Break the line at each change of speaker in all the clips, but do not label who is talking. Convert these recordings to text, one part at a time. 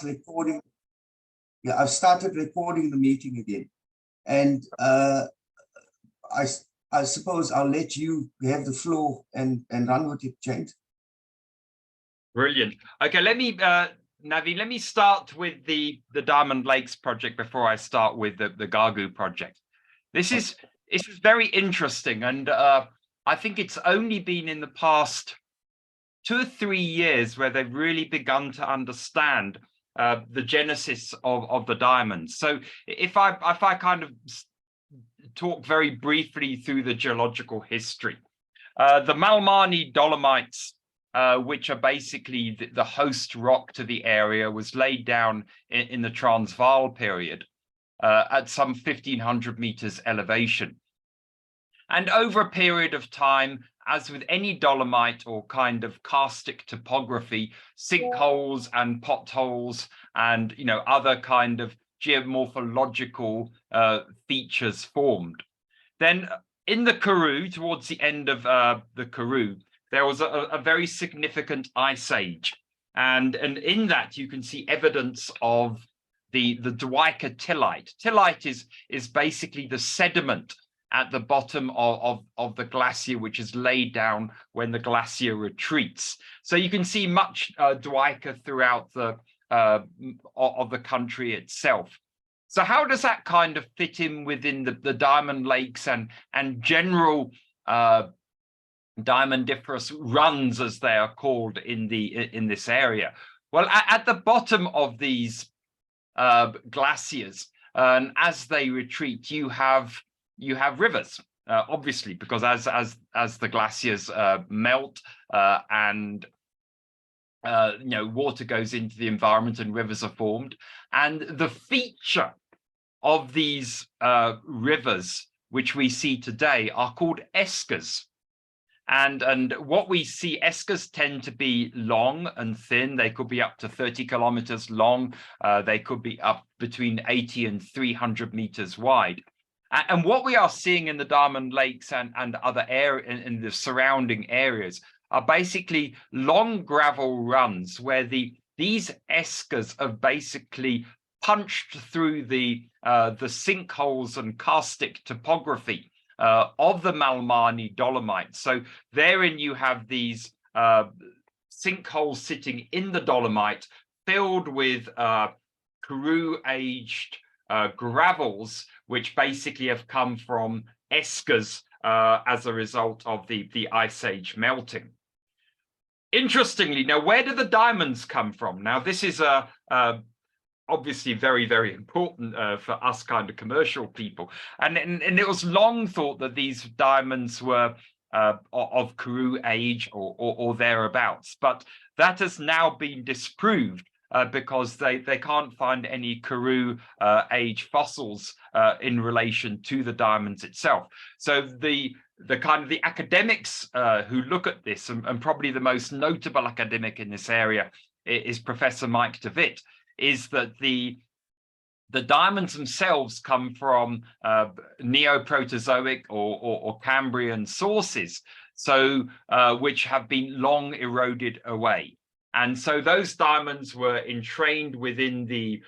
recording. Yeah, I've started recording the meeting again, and I suppose I'll let you have the floor and run with it, James.
Brilliant. Okay, let me Navin, let me start with the Diamond Lakes project before I start with the Ghaghoo project. This is very interesting, and I think it's only been in the past 2 or 3 years where they've really begun to understand the genesis of the diamonds. So if I kind of talk very briefly through the geological history, the Malmani Dolomites, which are basically the host rock to the area, was laid down in the Transvaal period at some 1,500 meters elevation. And over a period of time, as with any dolomite or kind of karstic topography, sinkholes and potholes and other kind of geomorphological features formed. Then in the Karoo, towards the end of the Karoo, there was a very significant ice age, and in that you can see evidence of the Dwika tillite. Tillite is basically the sediment at the bottom of the glacier, which is laid down when the glacier retreats. So you can see much Dwika throughout of the country itself. So how does that kind of fit in within the Diamond Lakes and general diamondiferous runs, as they are called in this area? Well, at the bottom of these glaciers, and as they retreat, you have rivers, obviously, because as the glaciers melt and water goes into the environment and rivers are formed. And the feature of these rivers, which we see today, are called eskers. And what we see, eskers tend to be long and thin. They could be up to 30 kilometers long. They could be up between 80 and 300 meters wide. And what we are seeing in the Diamond Lakes and other areas in the surrounding areas are basically long gravel runs where these eskers have basically punched through the sinkholes and karstic topography of the Malmani Dolomites. So therein you have these sinkholes sitting in the dolomite filled with Karoo-aged gravels, which basically have come from eskers as a result of the ice age melting. Interestingly, now, where do the diamonds come from? Now, this is obviously very, very important for us kind of commercial people. And it was long thought that these diamonds were of Karoo age or thereabouts. But that has now been disproved because they can't find any Karoo age fossils in relation to the diamonds itself. So the kind of the academics who look at this, and probably the most notable academic in this area is Professor Mike DeWitt, is that the diamonds themselves come from Neoproterozoic or Cambrian sources, so which have been long eroded away. And so those diamonds were entrained within the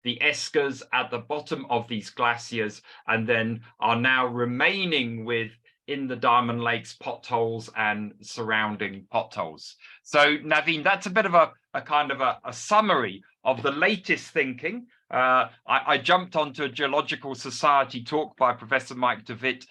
eskers at the bottom of these glaciers, and then are now remaining in the Diamond Lakes potholes and surrounding potholes. So Navin, that's a bit of a kind of a summary of the latest thinking. I jumped onto a Geological Society talk by Professor Mike DeWitt,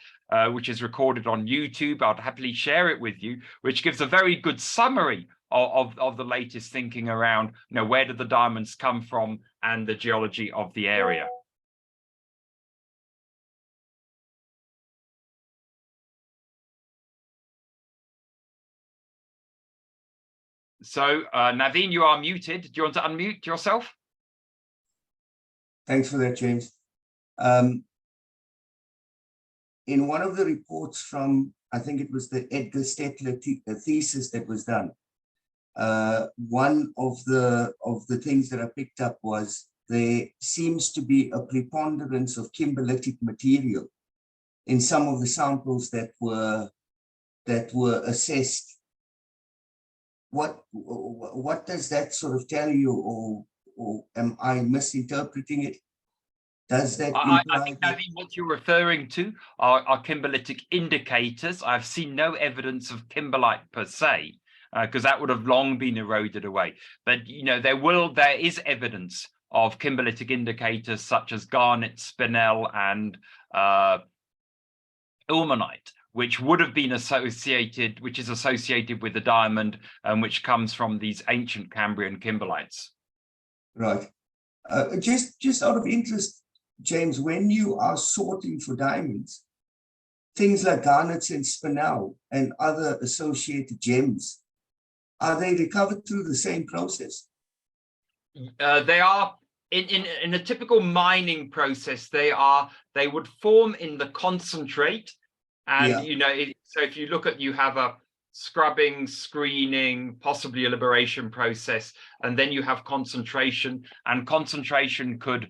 which is recorded on YouTube. I'd happily share it with you, which gives a very good summary of the latest thinking around, where did the diamonds come from and the geology of the area. So Navin, you are muted. Do you want to unmute yourself?
Thanks for that, James. In one of the reports from, I think it was the Edgar Stettler thesis that was done, one of the things that I picked up was there seems to be a preponderance of kimberlitic material in some of the samples that were assessed. What does that sort of tell you, or am I misinterpreting it? Does that
I
imply
think,
that?
Navin, what you're referring to are kimberlitic indicators. I've seen no evidence of kimberlite per se, because that would have long been eroded away. But there is evidence of kimberlitic indicators such as garnet, spinel, and ilmenite, which would have been associated, which is associated with the diamond, and which comes from these ancient Cambrian kimberlites.
Right. Just out of interest, James, when you are sorting for diamonds, things like garnets and spinel and other associated gems, are they recovered through the same process?
They are in a typical mining process. They would form in the concentrate, and so if you look at, you have a scrubbing, screening, possibly a liberation process, and then you have concentration. And concentration could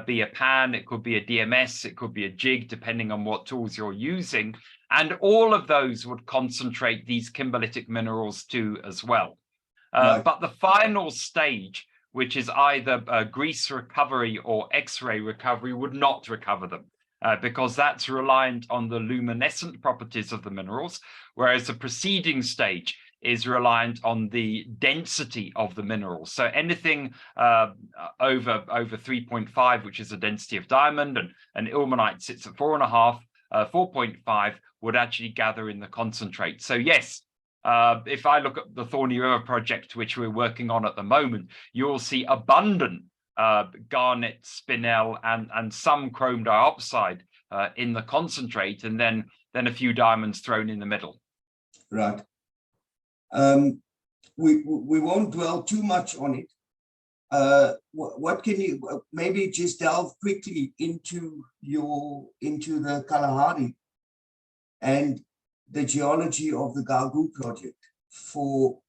be a pan, it could be a DMS, it could be a jig, depending on what tools you're using. And all of those would concentrate these kimberlitic minerals too as well.
Right.
But the final stage, which is either grease recovery or X-ray recovery, would not recover them. Because that's reliant on the luminescent properties of the minerals, whereas the preceding stage is reliant on the density of the minerals. So anything over 3.5, which is the density of diamond, and ilmenite sits at 4.5, 4.5 would actually gather in the concentrate. So yes, if I look at the Thorny River project, which we're working on at the moment, you'll see abundant garnet, spinel, and some chrome dioxide in the concentrate, and then a few diamonds thrown in the middle.
Right. We won't dwell too much on it. What can you maybe just delve quickly into the Kalahari and the geology of the Ghaghoo project for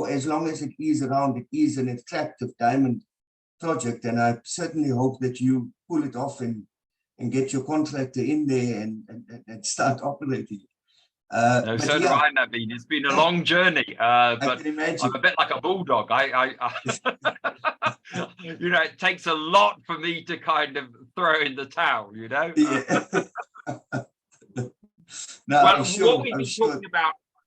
as long as it is around? It is an attractive diamond project, and I certainly hope that you pull it off and get your contractor in there and start operating.
No, so do I, Navin. It's been a long journey, but
I can imagine.
I'm a bit like a bulldog. It takes a lot for me to kind of throw in the towel,
Yeah. No,
well,
I'm sure,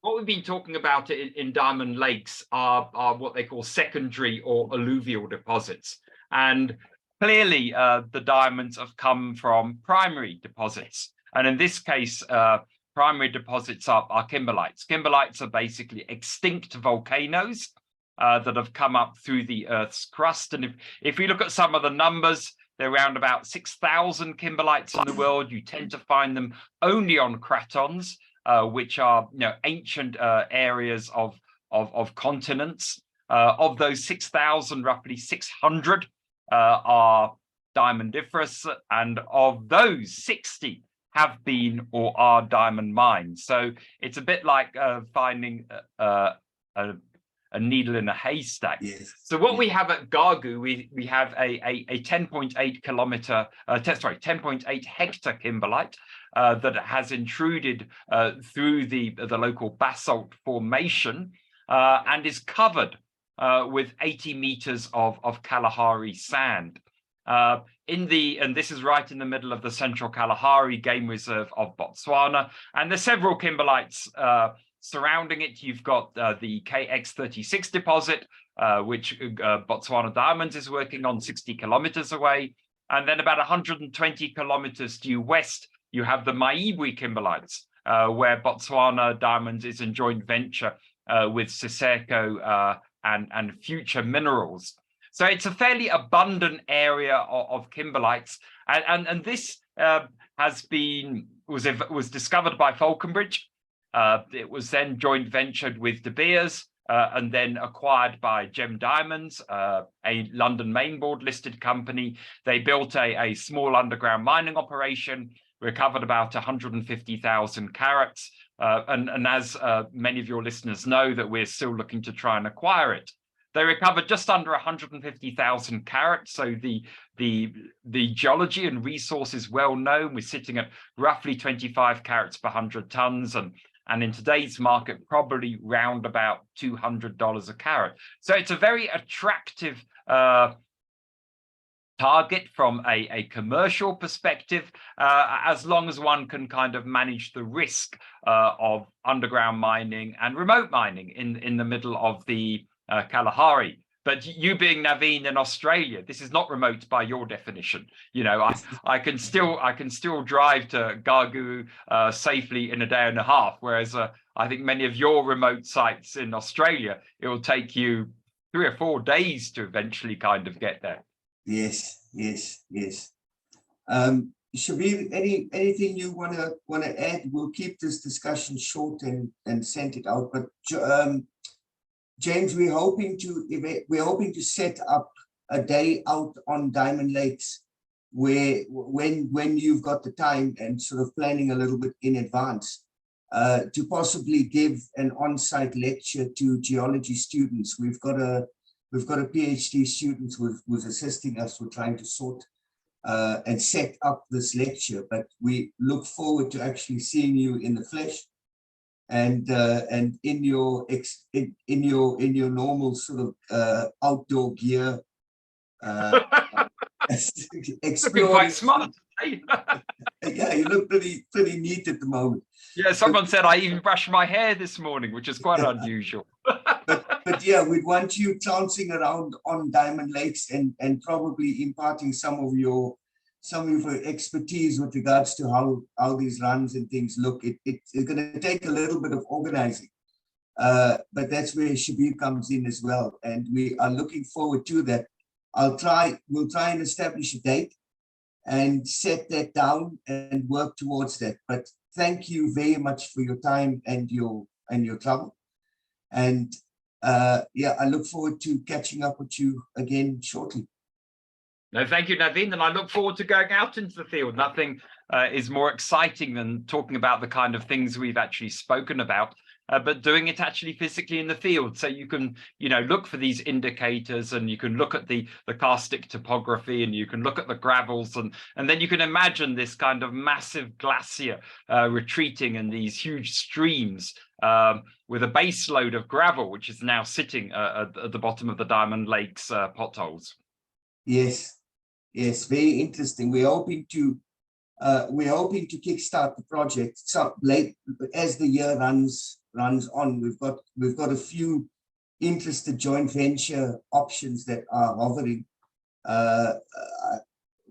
what we've been talking about in Diamond Lakes are what they call secondary or alluvial deposits. And clearly, the diamonds have come from primary deposits. And in this case, primary deposits are kimberlites. Kimberlites are basically extinct volcanoes that have come up through the Earth's crust. And if we look at some of the numbers, there are around about 6,000 kimberlites in the world. You tend to find them only on cratons, which are ancient areas of continents. Of those 6,000, roughly 600 are diamondiferous, and of those 60 have been or are diamond mines. So it's a bit like finding a needle in a haystack.
Yes.
So what we have at Ghaghoo, we have a 10.8 hectare kimberlite that has intruded through the local basalt formation and is covered with 80 meters of Kalahari sand. And this is right in the middle of the Central Kalahari Game Reserve of Botswana, and there's several kimberlites surrounding it. You've got the KX36 deposit, which Botswana Diamonds is working on 60 kilometers away, and then about 120 kilometers due west, you have the Maibwe kimberlites, where Botswana Diamonds is in joint venture with Siseko and Future Minerals. So it's a fairly abundant area of kimberlites, and this was discovered by Falconbridge. It was then joint ventured with De Beers and then acquired by Gem Diamonds, a London mainboard listed company. They built a small underground mining operation, recovered about 150,000 carats, and as many of your listeners know, that we're still looking to try and acquire it. They recovered just under 150,000 carats. So the geology and resource is well known. We're sitting at roughly 25 carats per 100 tons, and and in today's market, probably round about $200 a carat. So it's a very attractive target from a commercial perspective, as long as one can kind of manage the risk of underground mining and remote mining in the middle of the Kalahari. But you being Navin in Australia, this is not remote by your definition. You know, I can still drive to Ghaghoo safely in a day and a half, whereas I think many of your remote sites in Australia, it will take you 3 or 4 days to eventually kind of get there.
Yes. Shabir, anything you wanna add? We'll keep this discussion short and send it out. But James, we're hoping to set up a day out on Diamond Lakes, where when you've got the time and sort of planning a little bit in advance, to possibly give an on-site lecture to geology students. We've got a PhD student who's assisting us with trying to sort and set up this lecture, but we look forward to actually seeing you in the flesh and in your normal sort of outdoor gear.
Looking quite smart.
Yeah, you look pretty neat at the moment.
Yeah, someone said I even brushed my hair this morning, which is quite unusual.
But yeah, we'd want you trouncing around on Diamond Lakes and probably imparting some of your expertise with regards to how these runs and things look. It's going to take a little bit of organizing, but that's where Shabir comes in as well, and we are looking forward to that. We'll try and establish a date and set that down and work towards that. But thank you very much for your time and your trouble. And yeah, I look forward to catching up with you again shortly.
No, thank you, Navin. And I look forward to going out into the field. Nothing is more exciting than talking about the kind of things we've actually spoken about, but doing it actually physically in the field. So you can, you know, look for these indicators, and you can look at the karstic topography, and you can look at the gravels, and then you can imagine this kind of massive glacier retreating in these huge streams with a base load of gravel, which is now sitting at the bottom of the Diamond Lakes potholes.
Yes, very interesting. We're hoping to kickstart the project so late as the year runs on. We've got a few interested joint venture options that are hovering.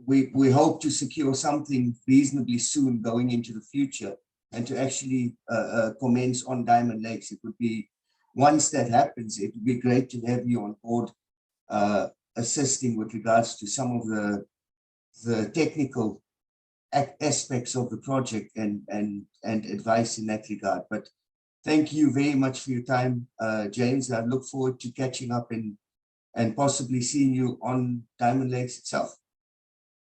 We hope to secure something reasonably soon going into the future, and to actually commence on Diamond Lakes. It would be, once that happens, it would be great to have you on board, assisting with regards to some of the technical aspects of the project and advice in that regard. But thank you very much for your time, James. I look forward to catching up and possibly seeing you on Diamond Lakes itself.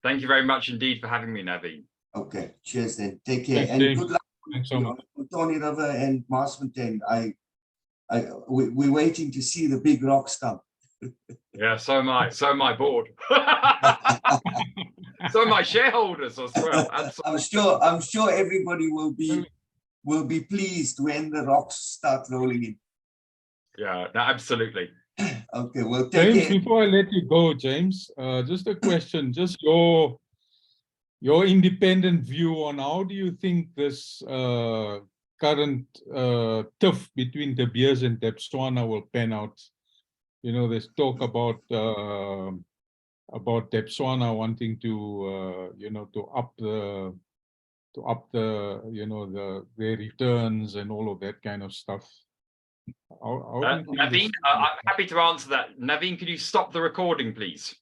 Thank you very much indeed for having me, Navin.
Okay, cheers then. Take care.
Thanks,
and
James.
Good luck on Tony River and Marsfontein. We're waiting to see the big rocks come.
Yeah, so am I. So am I bored. So are my shareholders as well.
I'm sure everybody will be pleased when the rocks start rolling in.
Yeah, no, absolutely.
Okay, well,
James, before I let you go, James, just a question, just your independent view on how do you think this current tiff between De Beers and Debswana will pan out? You know, there's talk about Debswana wanting to you know, to up the you know, their returns and all of that kind of stuff.
Navin, I'm happy to answer that. Navin, can you stop the recording, please?